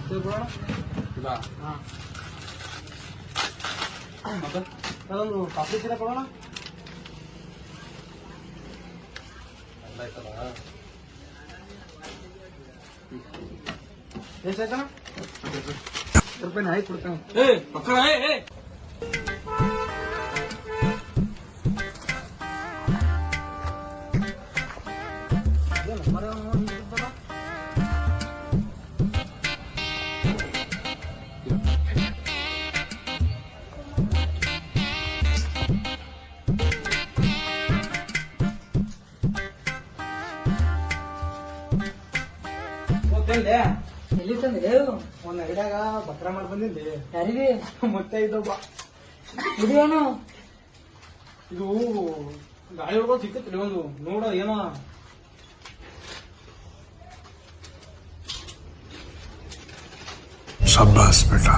ತಿಳ್ಕೊಳ್ಳೋಣ ಇಲ್ಲ ಮತ್ತೆ ಅದೊಂದು ಕಾಫಿ ಸೀರೆ ಕೊಡೋಣ. ಎಲ್ಲ ಆಯ್ತಲ್ಲ ಎಷ್ಟಾಯ್ತಾನ ರೂಪಾಯಿ ಹಾಕಿ ಕೊಡ್ತಾನೆ. ಎಲ್ಲಿ ತಂದೆ ಒಂದ್ ಅಂಗಡಿಯಾಗ ಬಕ್ರ ಮಾಡಿ ಬಂದಿದ್ದೆ. ಯಾರಿಗೆ ಮತ್ತೆ ಇದ್ದೊಬ್ಬ ಇದು ಏನು ಇದು ಗಾಳಿ ಹೊಡ್ಕೊಂಡು ಸಿಕ್ಕತ್ರಿ ಒಂದು ನೋಡ ಏನೋ शाबाश बेटा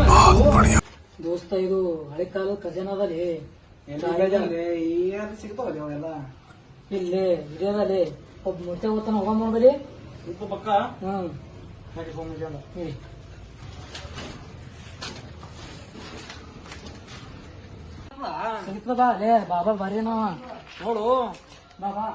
बहुत बढ़िया। ದೋಸ್ತ ಇದು ಹಳೆ ಕಾಲದ ಖಜಾನದಲ್ಲಿ ಏನಾದ್ರು ಸಿಗ್ತಾವಲ್ಲಿ ಅವೆಲ್ಲ ಇಲ್ಲಿ ಹಿರಿಯದಲ್ಲಿ ಒಬ್ಬ ಮುಟ್ಟೆ ಓದ್ತಾನ ಹೋಗ ಮಾಡಬಲ್ಲಿ ಸ್ವಲ್ಪ ಪಕ್ಕ ಹ್ಮ್ ಹಾಕಿಸ್ಕೊಂಡ್ ಅಂದ. ಸಿಗ್ತದ ಬಾ ಅಲ್ಲೇ ಬಾಬಾ ಬಾರಿ ನಾವ ನೋಡು ಬಾಬಾ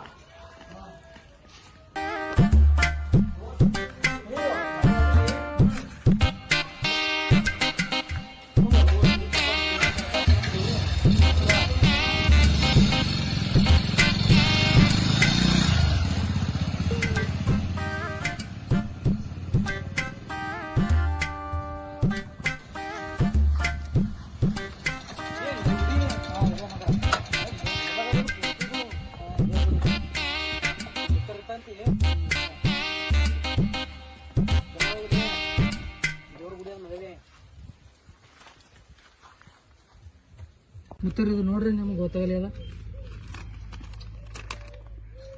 ಮುತ್ತರ್ ಇದು ನೋಡ್ರಿ ನಮ್ಗೆ ಗೊತ್ತಾಗಲಿಲ್ಲ.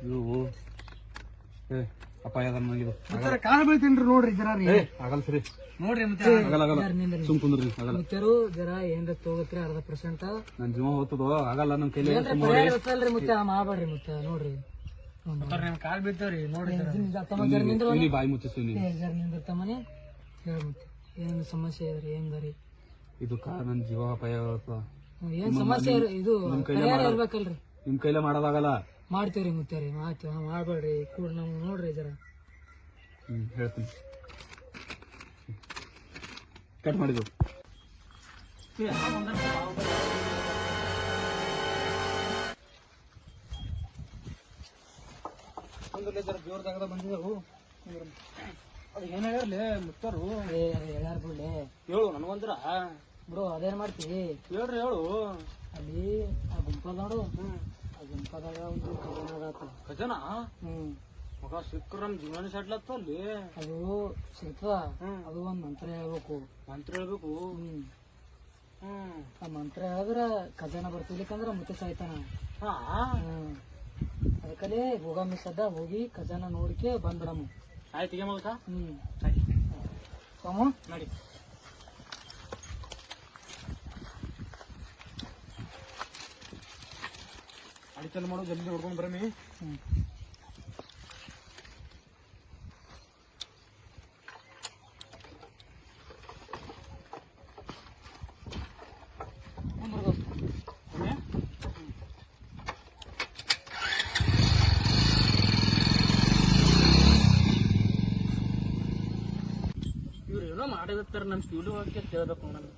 ಇವು ಅಪಾಯ ಅದ ನನಗಿದು ಕಾಲ ಬೀಳ್ತೀನಿ ನೋಡ್ರಿ ಜರ ಆಗಲ್ಲ ಸರಿ ನೋಡ್ರಿ ಮತ್ತೆ ಆಗಲ್ಲ ಆಗಲ್ಲ ಸುಮ್ ಕುಂದ್ರಿ ಆಗಲ್ಲ ಮುತ್ತರು ಜರ ಏನ್ರ ತಗೋತ್ರಿ 60%. ನನ್ ಜೀವ ಹೋಗ್ತದೋ ಆಗಲ್ಲ ನನ್ ಕೈಲಿ ಗೊತ್ತಲ್ರಿ ಮುತ್ತ ಮಾಡ್ಬೇಡ್ರಿ ಮುತ್ತ ನೋಡ್ರಿ ಕಾಲ್ ಬೀಳ್ತಾವ್ರಿ ನೋಡ್ರಿ ಇಲ್ಲಿ ಬಾಯಿ ಮುಚ್ಚಿಸ್ತೀನಿ ನಿಂದಿರ್ತಮ್ಮನೆ ಹೇಳ ಮುತ್ತ ಏನ್ ಸಮಸ್ಯೆ ಇದ್ರಿ ಏನ್ ಬರೀ ಇದು ನನ್ ಜೀವ ಅಪಾಯ ಏನ್ ಸಮಸ್ಯೆ ಇದು ಪರಿಹಾರ ಇರ್ಬೇಕಲ್ರಿ. ನಿಮ್ ಕೈಲೇ ಮಾಡೋದಾಗಲ್ಲ. ಮಾಡ್ತೇವ್ರಿ ಮುತ್ತೇರಿ ಮಾಡ್ಬೇಡ್ರಿ ಕೂಡ ನಮ್ಗೆ ನೋಡ್ರಿ ಜರ ಹೇಳ್ತೀನಿ ಕಟ್ ಮಾಡಿದ್ದು ಜೋರ್ ಜಾಗದ ಬಂದಿದ್ದವು. ಅದು ಏನ್ ಹೇಳ್ಯಾರ್ಲಿ ಮುತ್ತರು ಹೇಳ್ಯಾರ ಬಿಡ್ಲಿ ಹೇಳು ನನಗೊಂದ್ರ ಬಿಡು ಅದೇನ್ ಮಾಡ್ತೀವಿ ಹೇಳ್ರಿ ಹೇಳು. ಅಲ್ಲಿ ಆ ಗುಂಪದ ನೋಡು ಆ ಗುಂಪದಾಗ ಒಂದು ಖಜಾನ ಅದಾತ. ಖಜಾನ ಹ್ಮ್ ಮಗ ಸಿಕ್ಕ್ರ ನಮ್ ಜೀವನ ಸೆಟ್ಲತ್ತ ಅಲ್ಲಿ ಅದು ಸಿಗ್ತದ. ಅದು ಒಂದ್ ಮಂತ್ರ ಹೇಳ್ಬೇಕು. ಮಂತ್ರ ಹೇಳ್ಬೇಕು. ಆ ಮಂತ್ರ ಹೇಳಿದ್ರ ಖಜಾನ ಬರ್ತಿರ್ಲಿಕ್ಕಂದ್ರ ಮತ್ತೆ ಸಾಯ್ತಾನ. ಅದಕ್ಕಲ್ಲಿ ಹೋಗ ಮಿಸ್ಸದ ಹೋಗಿ ಖಜಾನ ನೋಡಿಕೆ ಬಂದ್ಬಿಡಮ್ಮ. ಆಯ್ತು ಈಗ ಮಗ ಸೋಮು ನಡಿ. ಅಡಿಚಲ್ ಮಾಡು ಜಲ್ದಿ ಹೊಡ್ಕೊಂಡ್ ಬರಮಿ. ಇವ್ರು ಏನೋ ಮಾಡಿರ್ತಾರ ನಮ್ ಕಿವಿಲು ಹಾಕಿ ಕೇಳ್ಬೇಕು ನಾನು.